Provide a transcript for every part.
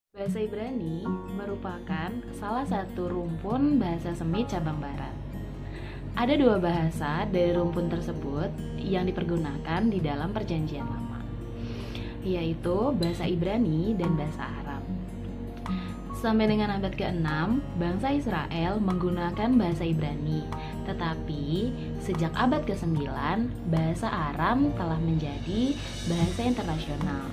Bahasa Ibrani merupakan salah satu rumpun bahasa Semit cabang barat. Ada dua bahasa dari rumpun tersebut yang dipergunakan di dalam Perjanjian Lama, yaitu bahasa Ibrani dan bahasa Aram. Sampai dengan abad ke-6, bangsa Israel menggunakan bahasa Ibrani, tetapi sejak abad ke-9, bahasa Aram telah menjadi bahasa internasional.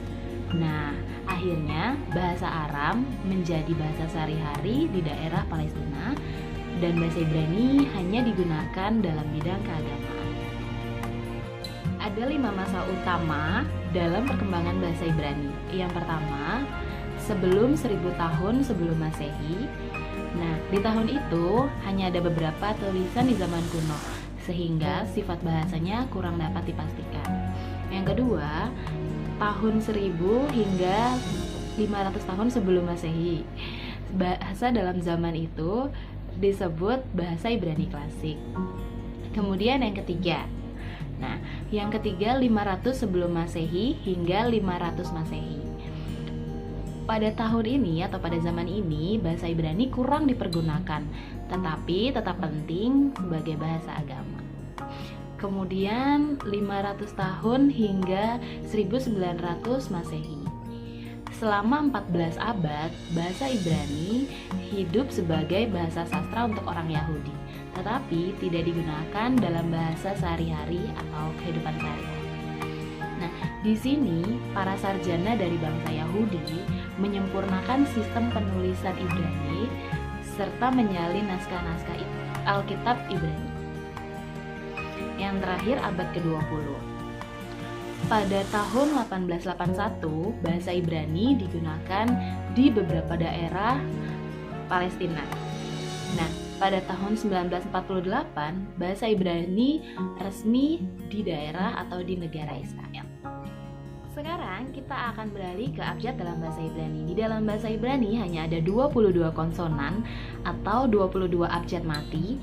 Nah, akhirnya bahasa Aram menjadi bahasa sehari-hari di daerah Palestina dan bahasa Ibrani hanya digunakan dalam bidang keagamaan. Ada 5 masa utama dalam perkembangan bahasa Ibrani. Yang pertama, sebelum 1000 tahun sebelum Masehi. Nah, di tahun itu hanya ada beberapa tulisan di zaman kuno, sehingga sifat bahasanya kurang dapat dipastikan. Yang kedua, tahun 1000 hingga 500 tahun sebelum Masehi. Bahasa dalam zaman itu disebut bahasa Ibrani klasik. Kemudian yang ketiga. Nah, yang ketiga 500 sebelum Masehi hingga 500 Masehi. Pada tahun ini atau pada zaman ini bahasa Ibrani kurang dipergunakan, tetapi tetap penting sebagai bahasa agama. Kemudian 500 tahun hingga 1900 Masehi. Selama 14 abad, bahasa Ibrani hidup sebagai bahasa sastra untuk orang Yahudi, tetapi tidak digunakan dalam bahasa sehari-hari atau kehidupan sehari-hari. Nah, di sini para sarjana dari bangsa Yahudi menyempurnakan sistem penulisan Ibrani serta menyalin naskah-naskah Alkitab Ibrani. Yang terakhir abad ke-20. Pada tahun 1881, bahasa Ibrani digunakan di beberapa daerah Palestina. Nah, pada tahun 1948, bahasa Ibrani resmi di daerah atau di negara Israel. Sekarang kita akan beralih ke abjad dalam bahasa Ibrani. Di dalam bahasa Ibrani hanya ada 22 konsonan atau 22 abjad mati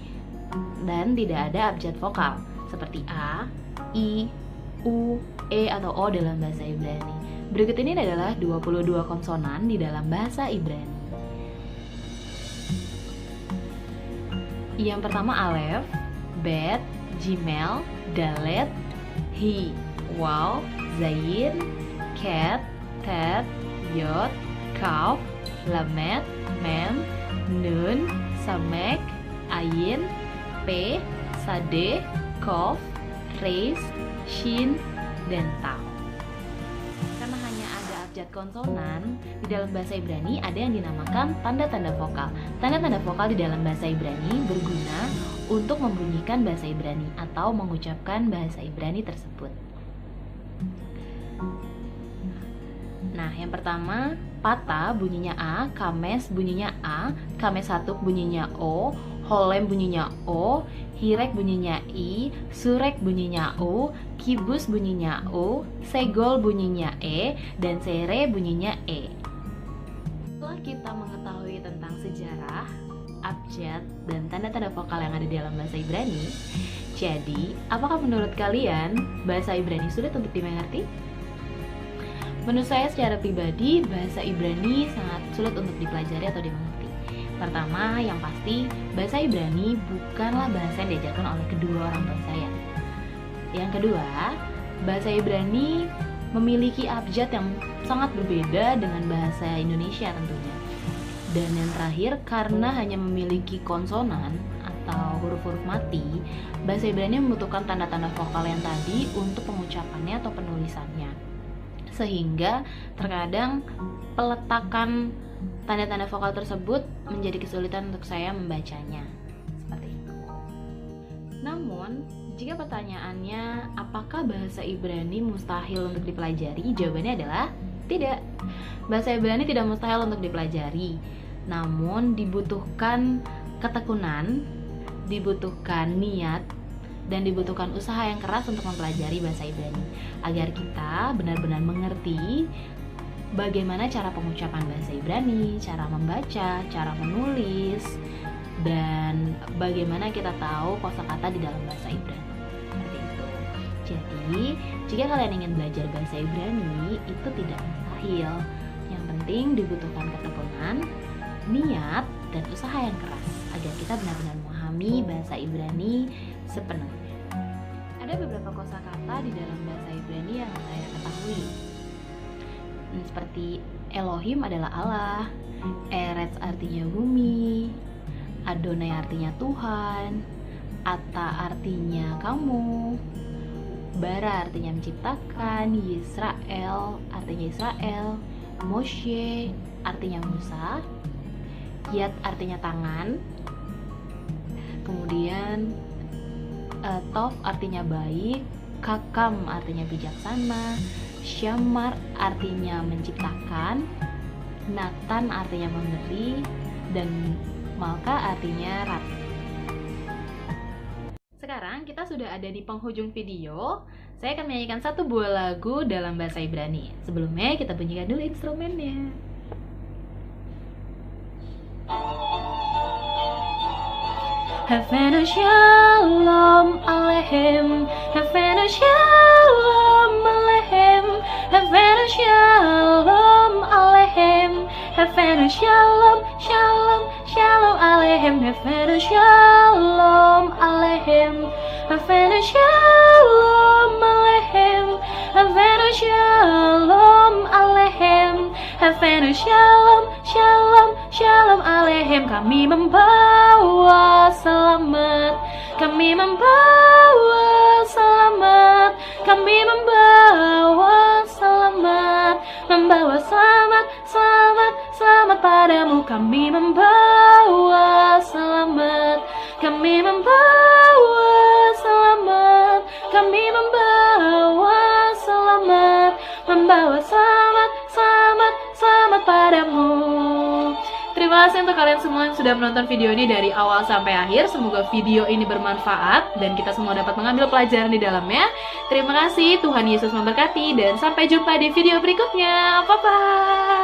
dan tidak ada abjad vokal seperti A, I, U, E atau O dalam bahasa Ibrani. Berikut ini adalah 22 konsonan di dalam bahasa Ibrani. Yang pertama Alef, Bet, Gimel, Dalet, Hi, Waw, Zayin, Ket, Tet, Yod, Kaf, Lamet, Mem, Nun, Samek, Ayin, P, Sade, Kof, Reis, Shin, dan Tau. Karena hanya ada abjad konsonan, di dalam bahasa Ibrani ada yang dinamakan tanda-tanda vokal. Tanda-tanda vokal di dalam bahasa Ibrani berguna untuk membunyikan bahasa Ibrani atau mengucapkan bahasa Ibrani tersebut. Nah, yang pertama, Pata bunyinya A, Kames bunyinya A, Kames Hatuk bunyinya O, Holem bunyinya O, Hirek bunyinya I, Surek bunyinya U, Kibus bunyinya U, Segol bunyinya E, dan Sere bunyinya E. Setelah kita mengetahui tentang sejarah, abjad, dan tanda-tanda vokal yang ada di dalam bahasa Ibrani, jadi apakah menurut kalian bahasa Ibrani sulit untuk dimengerti? Menurut saya secara pribadi, bahasa Ibrani sangat sulit untuk dipelajari atau dimengerti. Pertama, yang pasti, bahasa Ibrani bukanlah bahasa yang diajarkan oleh kedua orang tua saya. Yang kedua, bahasa Ibrani memiliki abjad yang sangat berbeda dengan bahasa Indonesia tentunya. Dan yang terakhir, karena hanya memiliki konsonan atau huruf-huruf mati, bahasa Ibrani membutuhkan tanda-tanda vokal yang tadi untuk pengucapannya atau penulisannya. Sehingga terkadang peletakan tanda-tanda vokal tersebut menjadi kesulitan untuk saya membacanya. Seperti itu. Namun, jika pertanyaannya apakah bahasa Ibrani mustahil untuk dipelajari? Jawabannya adalah tidak. Bahasa Ibrani tidak mustahil untuk dipelajari. Namun dibutuhkan ketekunan, dibutuhkan niat, dan dibutuhkan usaha yang keras untuk mempelajari bahasa Ibrani agar kita benar-benar mengerti bagaimana cara pengucapan bahasa Ibrani, cara membaca, cara menulis, dan bagaimana kita tahu kosakata di dalam bahasa Ibrani. Seperti itu. Jadi, jika kalian ingin belajar bahasa Ibrani, itu tidak mustahil. Yang penting penting dibutuhkan ketekunan, niat, dan usaha yang keras agar kita benar-benar memahami bahasa Ibrani sepenuhnya. Ada beberapa kosakata di dalam bahasa Ibrani yang saya ketahui, seperti Elohim adalah Allah, Eretz artinya bumi, Adonai artinya Tuhan, Ata artinya kamu, Bara artinya menciptakan, Yisrael artinya Israel, Moshe artinya Musa, Yad artinya tangan, kemudian Tov artinya baik, Kakam artinya bijaksana, Syamar artinya menciptakan, Natan artinya memberi, dan Malka artinya ratu. Sekarang kita sudah ada di penghujung video. Saya akan menyanyikan satu buah lagu dalam bahasa Ibrani. Sebelumnya kita bunyikan dulu instrumennya. Havenu shalom aleichem, Havenu shalom aleichem, Havenu shalom aleichem, Havenu shalom, shalom, shalom aleichem, Havenu shalom aleichem, Havenu shalom aleichem, Havenu shalom aleichem, Havenu shalom, shalom, shalom aleichem. Kami membawa selamat, kami membawa selamat, kami membawa selamat, membawa selamat, selamat, selamat padamu. Kami membawa selamat, kami membawa selamat, kami membawa selamat, membawa selamat, selamat, selamat padamu. Terima kasih untuk kalian semua yang sudah menonton video ini dari awal sampai akhir. Semoga video ini bermanfaat dan kita semua dapat mengambil pelajaran di dalamnya. Terima kasih, Tuhan Yesus memberkati, dan sampai jumpa di video berikutnya. Bye-bye.